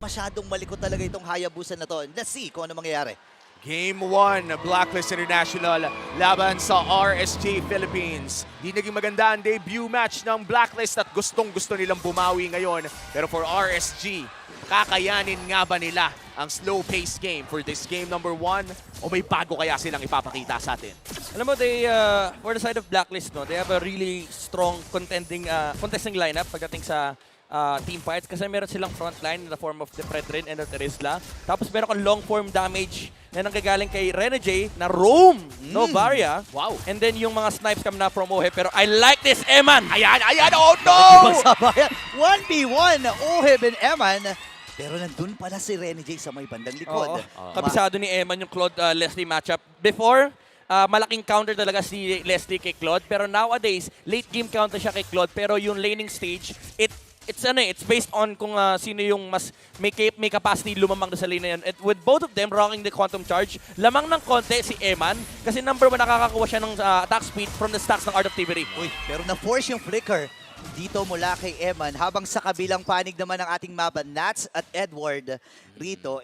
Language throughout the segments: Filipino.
Masyadong malikot talaga itong Hayabusa na to. Let's see kung ano mangyayari. Game 1, Blacklist International laban sa RSG Philippines. Di naging maganda ang debut match ng Blacklist at gustong-gusto nilang bumawi ngayon. Pero for RSG, kakayanin nga ba nila ang slow-paced game for this game number 1? O may bago kaya silang ipapakita sa atin? Alam mo, for the side of Blacklist, no, they have a really strong contesting lineup pagdating sa team fights kasi meron silang frontline in the form of the Predrin and the Terizla. Tapos meron kang long form damage na nanggagaling kay Renegade na Roam, no Varia. Wow. And then yung mga snipes come na from Oheb. Pero I like this, Eman! Ayan, oh no! Sabayan, 1v1, Oheb and Eman. Pero nandun pala si Renegade sa may bandang likod. Kabisado ni Eman yung Claude Leslie matchup. Before, malaking counter talaga si Leslie kay Claude. Pero nowadays, late game counter siya kay Claude. Pero yung laning stage, it's based on kung sino yung mas may capacity lumamang sa lane na yan. And with both of them rocking the Quantum Charge, lamang ng konti si Eman kasi number 1 nakakakuha siya ng attack speed from the stacks ng Art of Thievery. Uy, pero na-force yung flicker dito mula kay Eman habang sa kabilang panig naman ng ating mapa, Nats at Edward rito,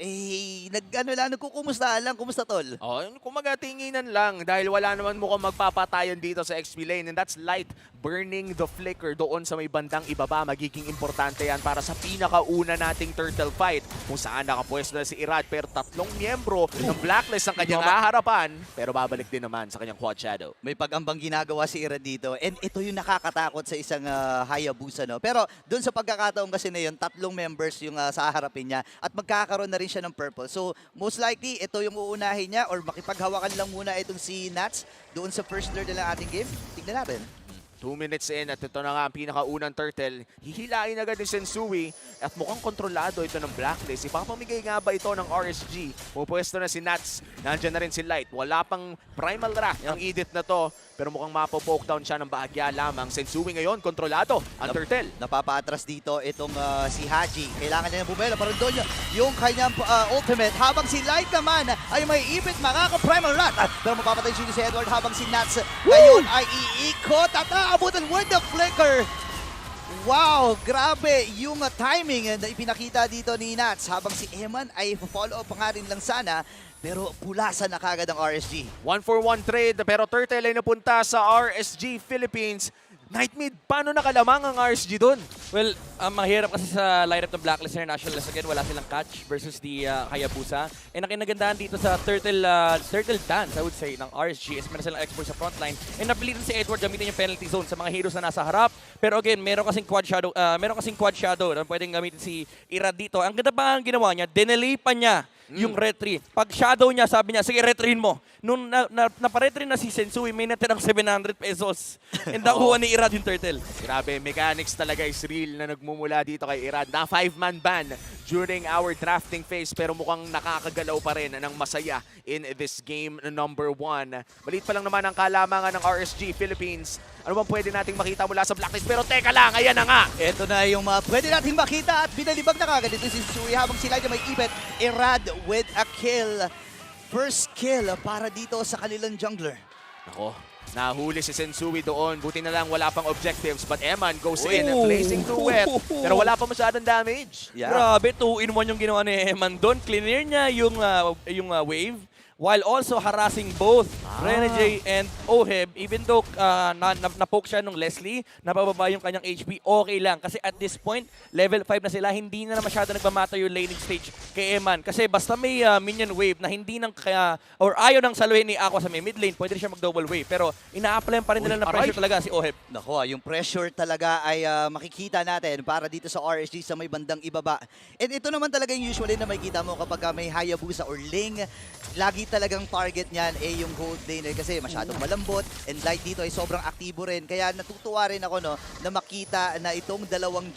nagkukumustahan lang. Kumusta, tol? Oh, kumagatinginan lang dahil wala naman mukhang magpapatayan dito sa XP lane, and that's Light burning the flicker doon sa may bandang ibaba. Magiging importante yan para sa pinakauna nating turtle fight kung saan nakapwesto na si Irad, pero tatlong miyembro ng Blacklist ang kanyang haharapan, pero babalik din naman sa kanyang Quad Shadow. May pag-ambang ginagawa si Irad dito, and ito yung nakakatakot sa isang Hayabusa, no? Pero doon sa pagkakataon kasi na yun, tatlong members yung sa harapin niya at magkakaroon na rin siya ng purple. So, most likely, ito yung uunahin niya or makipaghawakan lang muna itong si Nats doon sa first lord ng ating game. Tignan natin. 2 minutes in at ito na nga ang pinakaunang turtle. Hihilain agad ni Sensui at mukhang kontrolado ito ng Blacklist. Ipapamigay nga ba ito ng RSG? Pupwesto na si Nats. Nandiyan na rin si Light. Wala pang primal wrath ang edit na to. Pero mukhang mapo-poke down siya ng bahagya lamang. Sensui ngayon, kontrolado ang turtle. Napapaatras dito itong si Haji. Kailangan niya ng bumela. Parang doon yung kanyang ultimate. Habang si Light naman ay may ipit makaka-primal rat. Pero mapapatay siya si Edward habang si Nats ngayon ay iikot at aabutan with the flicker. Wow, grabe yung timing na ipinakita dito ni Nats habang si Eman ay follow up pa nga rin lang sana. Pero pulasan na kagad ang RSG. 1-for-1 trade, pero turtle ay napunta sa RSG Philippines. Nightmid, paano nakalamang ang RSG doon? Well, mahirap kasi sa lineup ng Blacklist International. Again, wala silang catch versus the Hayabusa. And ang kinagandahan dito sa Turtle Dance, I would say, ng RSG is meron silang export sa frontline. And napilitan si Edward gamitin yung penalty zone sa mga heroes na nasa harap. Pero again, meron kasing quad shadow na pwedeng gamitin si Irad dito. Ang ganda pa ang ginawa niya, dinelay pa niya yung retry. Pag shadow niya, sabi niya, sige, retrin mo. Nung naparetrin na si Sensui, may natirang 700 pesos. And nakuha ni Irad yung turtle. Grabe, mechanics talaga is real na nagmumula dito kay Irad. Na 5-man ban during our drafting phase, pero mukhang nakakagalaw pa rin ng masaya in this game number 1. Maliit pa lang naman ang kalamangan ng RSG Philippines. Ano bang pwede nating makita mula sa Blacklist? Pero teka lang, ayan na nga! Ito na yung mga pwede nating makita at binalibag na kagad dito si Sui habang sila may ibet. Irad with a kill. First kill para dito sa kanilang jungler. Ako, nahuli si Sensui doon. Buti na lang wala pang objectives. But Eman goes in, placing through wet. Pero wala pa masyadong damage. Yeah. Grabe, 2-in-1 yung ginawa ni Eman doon. Clear niya yung wave while also harassing both Renegade and Oheb. Even though na-poke siya nung Leslie, napababa yung kanyang HP, okay lang. Kasi at this point, level 5 na sila, hindi na masyado nagmamatter yung laning stage kay Eman. Kasi basta may minion wave na hindi nang or ayaw nang saluhin ni Aqua sa may mid lane, pwede rin siya mag-double wave. Pero ina-apply pa rin nila na pressure talaga si Oheb. Nako, yung pressure talaga ay makikita natin para dito sa RSG sa may bandang ibaba. And ito naman talaga yung usually na makikita mo kapag may Hayabusa or Ling. Lagi talagang target niyan yung gold laner kasi masyadong malambot, and Light dito ay sobrang aktibo rin. Kaya natutuwa rin ako na makita na itong dalawang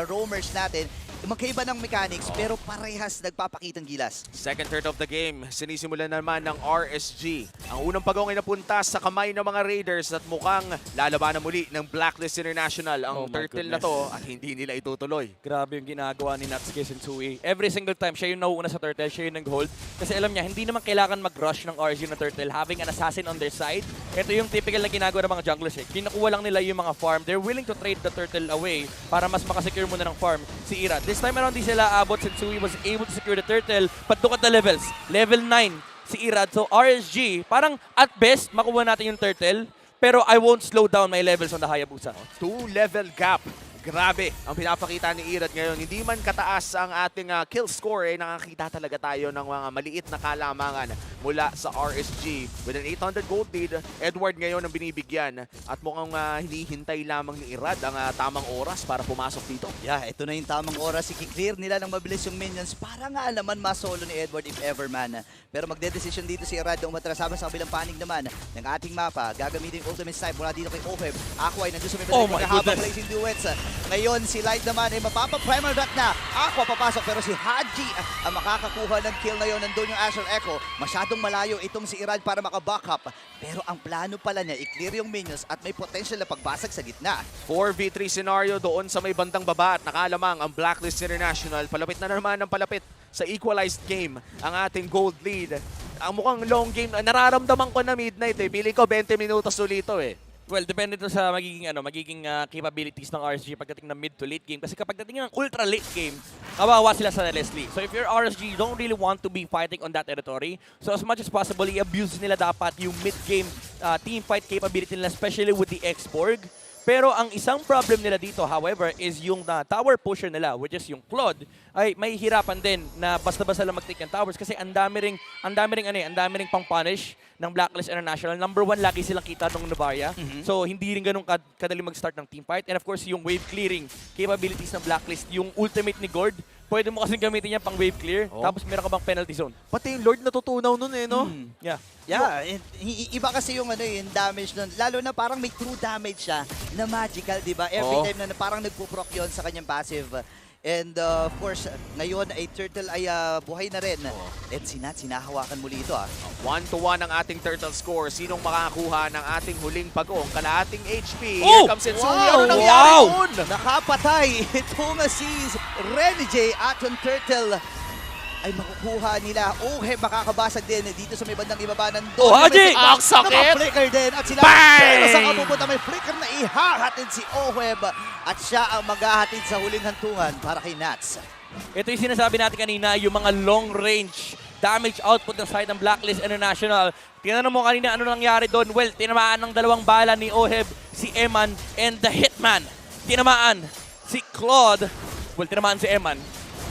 roamers natin magkaiba ng mechanics pero parehas nagpapakitang gilas. Second third of the game, sinisimulan naman ng RSG. Ang unang pagong ay napunta sa kamay ng mga Raiders at mukhang lalabanan muli ng Blacklist International ang turtle na to at hindi nila itutuloy. Grabe yung ginagawa ni Nats kay Sensui. Every single time, siya yung nauuna sa turtle, siya yung nag-hold. Kasi alam niya, hindi naman kailangan mag-rush ng RSG na turtle having an an assassin on their side. Ito yung typical na ginagawa ng mga junglers eh. Kinukuha lang nila yung mga farm. They're willing to trade the turtle away para mas makasecure muna ng farm si Irad. This time around, di sila abot. Sensui was able to secure the turtle. But look at the levels. Level 9 si Irad. So RSG, parang at best, makuha natin yung turtle. Pero I won't slow down my levels on the Hayabusa. 2-level gap. Grabe ang pinapakita ni Irad ngayon. Hindi man kataas ang ating kill score, nakakita talaga tayo ng mga maliit na kalamangan mula sa RSG. With an 800 gold lead, Edward ngayon ang binibigyan. At mukhang hinihintay lamang ni Irad ang tamang oras para pumasok dito. Yeah, ito na yung tamang oras. I-clear nila ng mabilis yung minions para nga naman masolo ni Edward if ever man. Pero magde-decision dito si Irad na umatras habang sa kabilang panig naman ng ating mapa. Gagamitin yung ultimate snipe mula dito kay Oheb. Aqua ay nandiyo sa may Oh my habang goodness. blazing duets. Ngayon si Light naman ay mapapa-primal dot na. Aqua papasok pero si Haji ang makakakuha ng kill na yun. Nandun yung Astral Echo. Masyadong malayo itong si Irad para maka-backup. Pero ang plano pala niya, i-clear yung minions at may potential na pagbasag sa gitna. 4v3 scenario doon sa may bandang baba at nakalamang ang Blacklist International. Palapit na naman ang palapit sa equalized game ang ating gold lead. Ang mukhang long game, nararamdaman ko na midnight eh. Pili ko 20 minutos ulito eh. Well, depende to sa magiging capabilities ng RSG pagdating ng mid to late game. Kasi kapag dating ng ultra late game, kawawa sila sa Leslie. So if you're RSG, you don't really want to be fighting on that territory. So as much as possible, i-abuse nila dapat yung mid game team fight capability nila, especially with the X-Borg. Pero ang isang problem nila dito, however, is yung tower pusher nila, which is yung Claude, ay may hirapan din na basta-basta lang mag-take ng towers kasi ang dami ring pang-punish ng Blacklist International. Number 1, lagi silang kita ng Novaria. So, hindi rin ganun kadali mag-start ng team fight. And of course, yung wave clearing capabilities ng Blacklist, yung ultimate ni Gord, pwede mo kasing gamitin yan pang wave clear, tapos meron ka bang penalty zone. Pati yung Lord natutunaw nun eh, no? Yeah. Yeah, iba kasi yung yung damage nun. Lalo na parang may true damage siya na magical, di ba? Every Oo. time na parang nagpo-proc yun sa kanyang passive. And of course, ngayon ay Turtle ay buhay na rin. And si Nat, sinahawakan muli ito 1-1 ang ating turtle score. Sinong makakakuha ng ating huling pagong kalahating HP? Oh! Here comes Sensui. Wow! Ano nangyari Wow! doon? Nakapatay itong si Renny J at yung Turtle ay makukuha nila. Makakabasag din dito sa may bandang ibaba ng Oh, Haji! Ang sakit! Naka-flicker din at sila. Bang! Pero sa kapupunta may flicker na ihahatid si Oheb at siya ang maghahatid sa huling hantungan para kay Nats. Ito yung sinasabi natin kanina, yung mga long range damage output ng side ng Blacklist International. Tinanong mo kanina ano nangyari doon. Well, tinamaan ng 2 bala ni Oheb, si Eman, and the Hitman. Tinamaan si Claude. Well, tinamaan si Eman.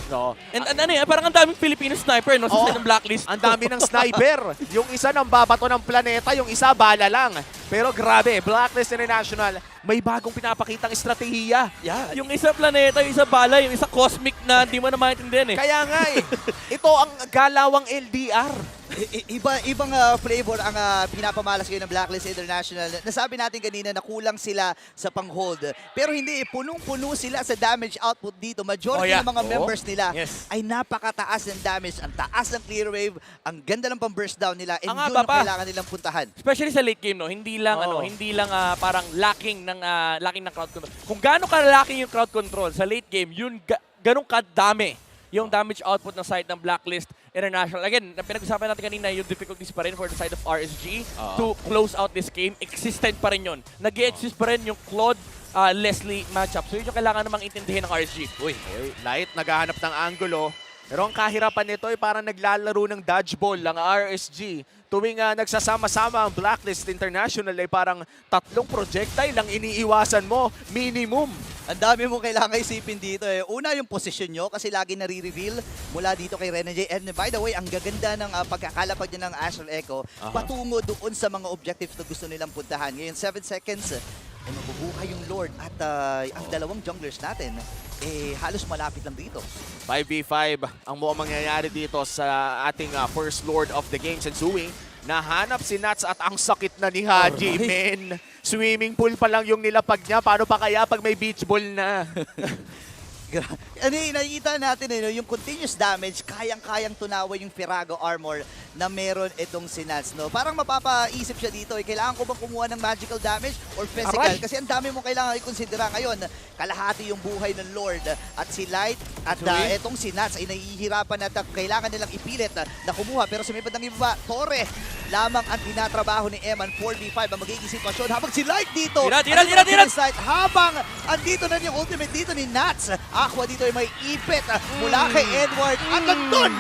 No. And parang ang daming Filipino sniper no, sa side ng Blacklist. Ang dami ng sniper. Yung isa nang babato ng planeta, yung isa bala lang. Pero grabe, Blacklist International, may bagong pinapakitang estratehiya. Yeah. Yung isa planeta, yung isa bala, yung isa cosmic na hindi mo na maintindihan eh. Kaya nga eh, ito ang galawang LDR. Ibang flavor ang pinapamalas ngayon ng Blacklist International. Nasabi natin kanina na kulang sila sa pang-hold. Pero hindi, punong-puno sila sa damage output dito. Majority ng mga members nila Yes. ay napakataas ng damage. Ang taas ng clear wave, ang ganda ng pang-burst down nila. And Ang yun haba ang pa. kailangan nilang puntahan. Especially sa late game no, hindi lang Oo. parang lacking ng crowd control. Kung gaano kalaki yung crowd control sa late game, yun ganun kadami yung damage output ng side ng Blacklist International. Again, pinag-usapan natin kanina yung difficulties pa rin for the side of RSG to close out this game. Existent pa rin yun. Nag-exist pa rin yung Claude Leslie matchup. So yun yung kailangan namang intindihin ng RSG. Uy, Light naghahanap ng angulo. Pero ang kahirapan nito ay parang naglalaro ng dodgeball ang RSG. Tuwing nagsasama-sama ang Blacklist International ay parang 3 projectile lang iniiwasan mo, minimum. Ang dami mo kailangan isipin dito eh. Una yung posisyon nyo kasi lagi nare-reveal mula dito kay Rene J. And by the way, ang gaganda ng pagkakalapag niya ng Astral Echo patungo doon sa mga objectives na gusto nilang puntahan. Ngayon, 7 seconds, ay mabubuhay yung Lord at ang 2 junglers natin halos malapit lang dito. 5v5 ang mukhang mangyayari dito sa ating first Lord of the game, Sensui. Nahanap si Nats at ang sakit na ni Haji, men. Swimming pool pa lang yung nilapag niya. Paano pa kaya pag may beach ball na? Nakikita natin yung continuous damage, kayang-kayang tunawa yung Firago armor na meron itong si Nats. No? Parang mapapaisip siya dito, kailangan ko bang kumuha ng magical damage or physical? Aray! Kasi ang dami mong kailangan i-considera ngayon. Kalahati yung buhay ng Lord at si Light at itong si Nats ay nahihirapan at kailangan nilang ipilit na kumuha. Pero sa may bandang iba, Torre lamang ang tinatrabaho ni Eman. 4v5 ang magiging sitwasyon habang si Light dito. Tira! Habang andito na yung ultimate dito ni Nats. Aqua dito ay may ipit mula kay Edward. At nandun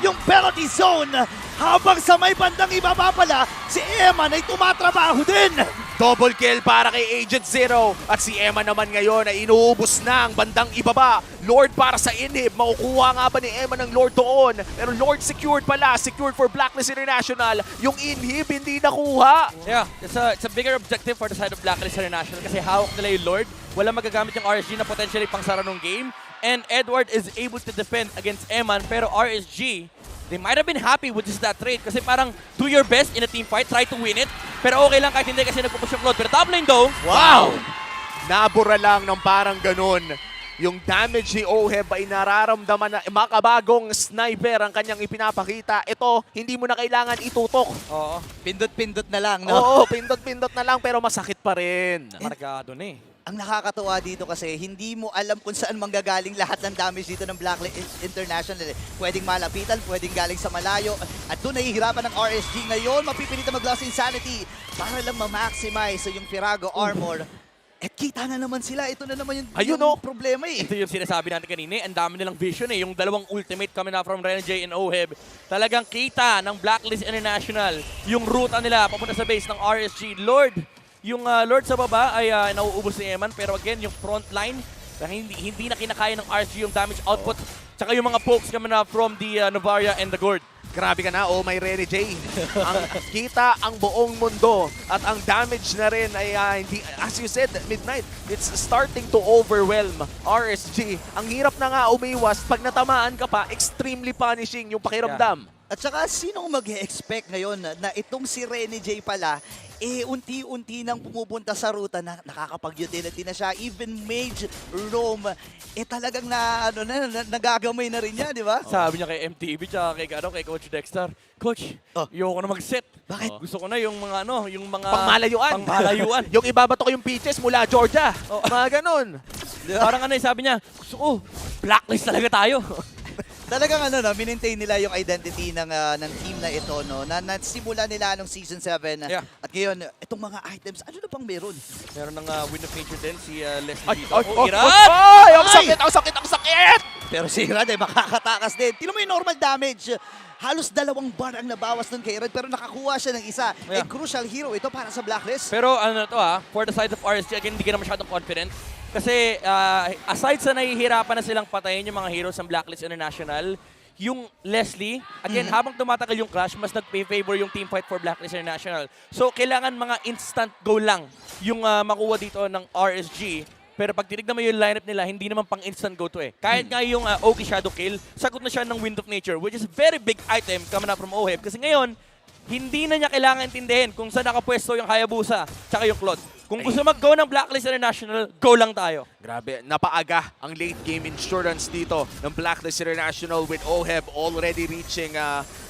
yung penalty zone. Habang sa may bandang ibaba pala, si Eman ay tumatrabaho din. Double kill para kay Agent Zero. At si Emma naman ngayon ay inuubos na ang bandang ibaba. Lord para sa inhib. Makukuha nga ba ni Emma ng Lord doon? Pero Lord secured pala. Secured for Blacklist International. Yung inhib hindi nakuha. Yeah, it's a bigger objective for the side of Blacklist International kasi hawak nila yung Lord. Wala magagamit yung RSG na potentially pangsara ng game. And Edward is able to defend against Eman. Pero RSG, they might have been happy with just that trade kasi parang do your best in a team fight, try to win it. Pero okay lang kahit hindi kasi nagpupush yung Claude. Pero top lane though, Wow! Nabura lang ng parang ganun. Yung damage ni Oheb ay nararamdaman na makabagong sniper ang kanyang ipinapakita. Ito, hindi mo na kailangan itutok. Oo, Pindot-pindot na lang, no? Oo, pindot-pindot na lang pero masakit pa rin. markado na eh. Ang nakakatuwa dito kasi hindi mo alam kung saan manggagaling lahat ng damage dito ng Blacklist International. Pwedeng malapitan, pwedeng galing sa malayo. At doon nahihirapan ng RSG ngayon. Mapipilitan mag-loss insanity para lang ma-maximize yung Firago armor. At kita na naman sila. Ito na naman yung, Ayun, yung oh. problema eh. Ito yung sinasabi natin kanina, ang dami nilang vision eh. Yung dalawang ultimate coming na from Renegade and Oheb. Talagang kita ng Blacklist International yung ruta nila papunta sa base ng RSG. Lord, yung Lord sa baba ay nauubos ni Eman. Pero again, yung front line, hindi na kinakaya ng RSG yung damage output. Tsaka yung mga pokes coming na from the Novaria and the Gord. Grabe ka na, oh my Rene J. Ang kita ang buong mundo at ang damage na rin ay hindi, as you said, Midnight, it's starting to overwhelm RSG. Ang hirap na nga umiwas, pag natamaan ka pa, extremely punishing yung pakiramdam. At saka, sinong mag-expect ngayon na itong si Rene J pala, unti-unti nang pumupunta sa ruta na nakakapag-utility na siya. Even Mage Rome, talagang nagagamay na rin niya, di ba? Sabi niya kay MTV tsaka kay Coach Dexter, Coach, ayoko na mag-set. Bakit? Gusto ko na yung mga yung mga Pangmalayuan. Yung ibabato ko yung pitches mula Georgia. Mga ganun. Parang sabi niya, gusto ko, blacklist talaga tayo. Talagang minintain nila yung identity ng team na ito, no? Na nasimula nila nung Season 7. Yeah. At ngayon, itong mga items, ano na pang meron? Meron ng Wind of Nature din, si Leslie Ay, dito. ay, Irad! ay, ang sakit, ang sakit, ang sakit! Pero si Irad makakatakas din. Tingnan mo yung normal damage. Halos 2 bar ang nabawas nun kay Irad, pero nakakuha siya ng isa. Yeah. Crucial hero ito para sa Blacklist. Pero for the side of RSG, again, hindi ka na masyadong confident. Kasi aside sa nahihirapan na silang patayin yung mga heroes ng Blacklist International, yung Leslie, again, habang tumatagal yung clash, mas nag-favor yung team fight for Blacklist International. So, kailangan mga instant go lang yung makuha dito ng RSG. Pero pag tinignan mo yung lineup nila, hindi naman pang instant go to eh. Kahit nga yung Oki Shadow Kill, sagot na siya ng Wind of Nature, which is a very big item coming up from Oheb. Kasi ngayon, hindi na niya kailangan intindihin kung saan nakapwesto yung Hayabusa tsaka yung Claude. Kung gusto mag-go ng Blacklist International, go lang tayo. Grabe, napaaga ang late game insurance dito ng Blacklist International with Oheb already reaching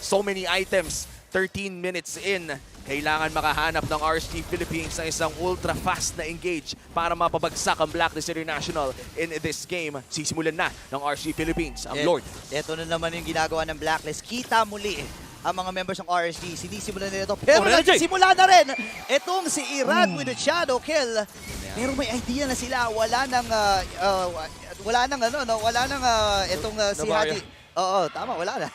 so many items. 13 minutes in, kailangan makahanap ng RSG Philippines ng isang ultra-fast na engage para mapabagsak ang Blacklist International in this game. Sisimulan na ng RSG Philippines, ang Lord. Ito na naman yung ginagawa ng Blacklist. Kita muli ang mga members ng RSG. Sinisimulan nila ito. Pero nagsimula na rin itong si Irad with the shadow kill. Pero may idea na sila. Wala nang itong si Haji. Oo, tama, wala na.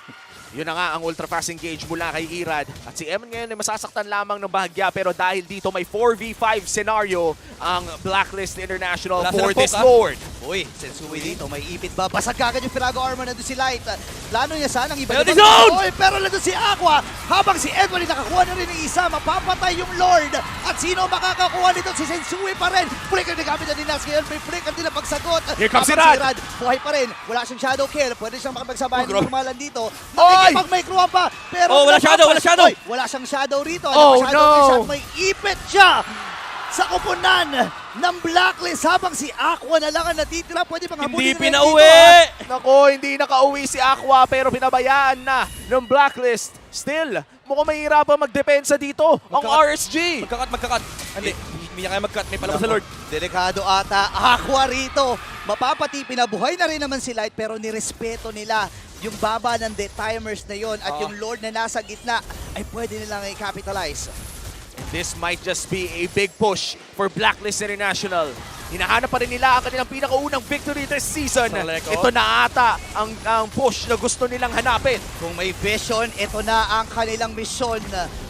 Yun na nga ang ultra-fast engage mula kay Irad. At si Eman ngayon ay masasaktan lamang ng bahagya, pero dahil dito may 4v5 scenario ang Blacklist International Wala for silang this poke, Lord. Uy, Sensui dito, may ipit ba? Basag kagad yung Firago armor na doon si Light. Plano niya sanang iba. Penalty zone! Uy, pero nandun si Aqua. Habang si Edward nakakuha na rin ng isa, mapapatay yung Lord. At sino makakakuha nito? Si Sensui pa rin. Flicker na gamit na ni Nas. Ngayon may flicker din ang pagsagot. Here comes si Habang Rad. buhay pa rin. Wala siyang shadow kill. Pwede siyang makapagsabayan ng normalan dito. Oy! Nakikipag-microan pa. Pero wala shadow, wala shadow! Oy, wala siyang shadow rito. Oh, Shadow no! kill siya. May ipit siya sa kupunan ng Blacklist habang si Aqua na lang ang natitira. Pwede pang Hindi habulin rin pinauwi! dito, Nako, hindi nakauwi si Aqua pero pinabayaan na ng Blacklist. Still, mukhang mahirapan magdepensa dito ang RSG. Magkakat. Hindi niya kaya mag-cut. May palabas sa Lord. Delikado ata. Aqua rito. Mapapati, pinabuhay na rin naman si Light pero nirespeto nila yung baba ng timers na yon at yung Lord na nasa gitna. ay pwede nilang i-capitalize. This might just be a big push for Blacklist International. Hinahanap pa rin nila ang kanilang pinakaunang victory this season. Soleko. Ito na ata ang push na gusto nilang hanapin. Kung may vision, ito na ang kanilang misyon.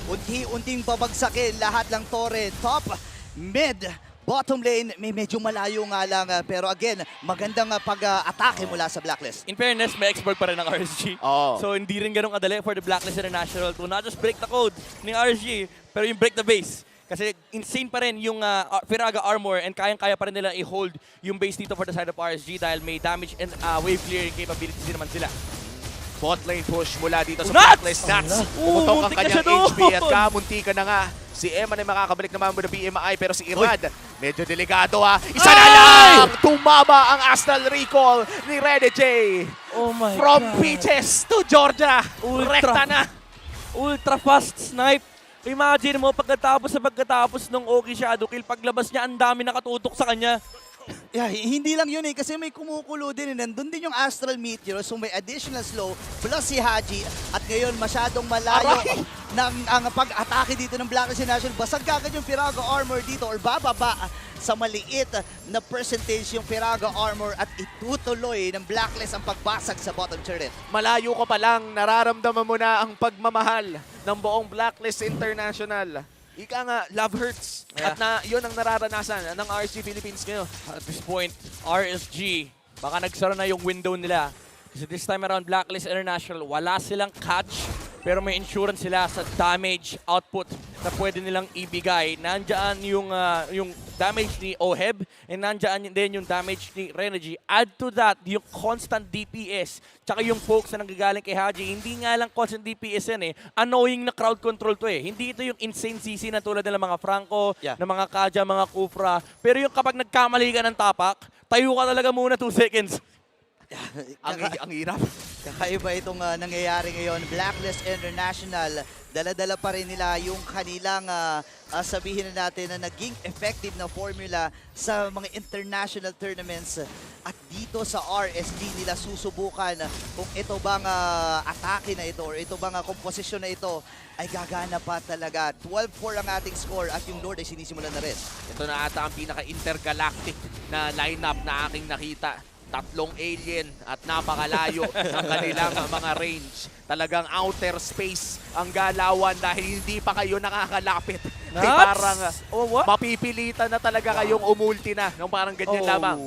Unti-unting babagsakin lahat ng torre. Top, mid, bottom lane, may medyo malayo nga lang. Pero again, magandang pag-atake mula sa Blacklist. In fairness, may expert pa rin ng RSG. Oo. So hindi rin ganun kadali for the Blacklist International to not just break the code ni RSG, pero yung break the base. Kasi insane pa rin yung Firaga Armor and kayang-kaya pa rin nila i-hold yung base dito for the side of RSG dahil may damage and wave clearing capabilities din naman sila. Bot lane push mula dito sa Nuts! Blacklist. Nuts! Pumutok ang muntik na kanyang siya doon! HP at kamunti ka na nga. Si Eman ay makakabalik naman mo na BMI pero si Irad, medyo delikado ha. Isa na Ay! lang! Tumama ang Astral Recall ni Rede J. Oh my From God. Peaches to Georgia. Ultra. Rekta na. Ultra fast snipe. Imagine mo, pagkatapos ng Oki Shadow Kill, paglabas niya, ang dami nakatutok sa kanya. Yeah, hindi lang yun kasi may kumukulo din. Nandun din yung Astral Meteor, so may additional slow, plus si Haji, at ngayon masyadong malayo ang pag-atake dito ng Blacklist National. Basag kagad yung Firaga Armor dito or bababa sa maliit na percentage yung Firaga Armor at itutuloy ng Blacklist ang pagbasag sa bottom turret. Malayo ka pa lang, nararamdaman mo na ang pagmamahal ng buong Blacklist International. Ika nga, love hurts. Yeah. At yun ang nararanasan ng RSG Philippines ngayon. At this point, RSG, baka nagsara na yung window nila. Kasi this time around, Blacklist International, wala silang catch, pero may insurance sila sa damage output na pwede nilang ibigay. Nandyan yung damage ni Oheb, and nandyan din yung damage ni Renergy. Add to that, yung constant DPS, tsaka yung pokes na nanggagaling kay Haji. Hindi nga lang constant DPS yan eh. Annoying na crowd control to eh. Hindi ito yung insane CC na tulad ng mga Franco, Yeah. ng mga Kaja, mga Kufra. Pero yung kapag nagkamali ka ng tapak, tayo ka talaga muna 2 seconds. Ang hirap. Kakaiba itong nangyayari ngayon. Blacklist International, dala-dala pa rin nila yung kanilang sabihin na natin na naging effective na formula sa mga international tournaments. At dito sa RSG nila susubukan kung ito bang atake na ito or ito bang komposisyon na ito ay gagana pa talaga. 12-4 ang ating score at yung Lord ay sinisimulan na rin. Ito na ata ang pinaka-intergalactic na lineup na aking nakita. 3 alien at napakalayo ang kanilang mga range. Talagang outer space ang galawan dahil hindi pa kayo nakakalapit. Ay, parang mapipilitan na talaga kayong umulti na ng parang ganyan lamang.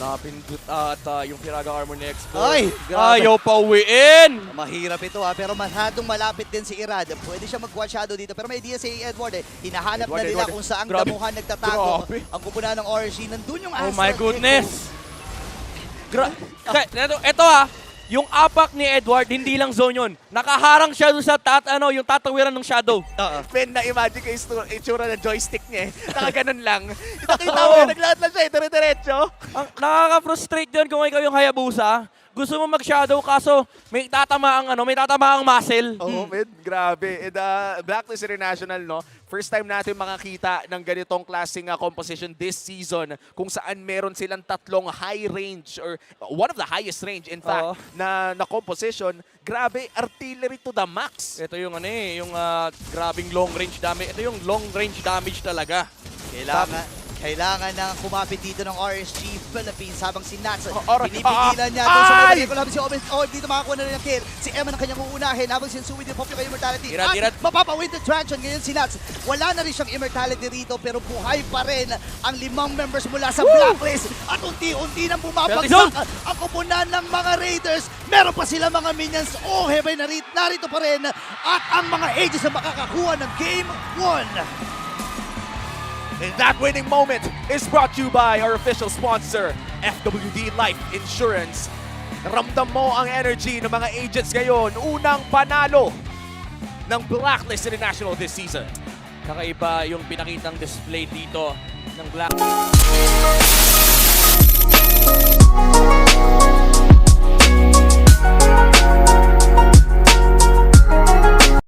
Napindot at yung Firaga Armor ni Expo. Ay, grabe. Ayaw pa uwiin! Mahirap ito pero masyadong malapit din si Irad. Pwede siya mag-watch shadow dito pero may idea si Edward eh. Hinahanap na nila Edward. kung saan Grabe. damuhan nagtatago Grabe. ang kupunan ng RSG. Nandun yung Oh Astral my goodness! Ito yung apak ni Edward, hindi lang zone yun. Nakaharang siya doon sa yung tatawiran ng shadow. Ben, na-imagine ko yung itsura ng joystick niya eh. Nakaganon lang. Nakita mo yun, naglahat lang siya, dire-diretso. Nakaka-frustrate yun kung ikaw yung Hayabusa. Gusto mo mag-shadow kaso may tatamaang muscle. Oh, man, grabe. And Blacklist International, no? First time natin makakita ng ganitong klaseng composition this season kung saan meron silang 3 high range or one of the highest range, in fact, na composition. Grabe, artillery to the max. Ito yung yung grabing long range damage. Ito yung long range damage talaga. Kailangan na kumapit dito ng RSG Philippines habang si Nats Ay! pinipigilan niya. Doon sa may ko si Owen dito makakuha na rin ang kill. Si Emma ang kanyang uunahin habang si Sui din popyo kay Immortality. Irad. Mapapawin the Transion ngayon si Nats. Wala na rin siyang Immortality rito pero buhay pa rin ang 5 members mula sa Blacklist. At unti-unti nang bumabagsak ang kupunan ng mga Raiders. Meron pa sila mga minions. Oh, Hebay narito pa rin. At ang mga Aegis na makakakuha ng Game 1. And that winning moment is brought to you by our official sponsor, FWD Life Insurance. Ramdam mo ang energy ng mga agents ngayon. Unang panalo ng Blacklist International this season. Kakaiba yung pinakitang display dito ng Black.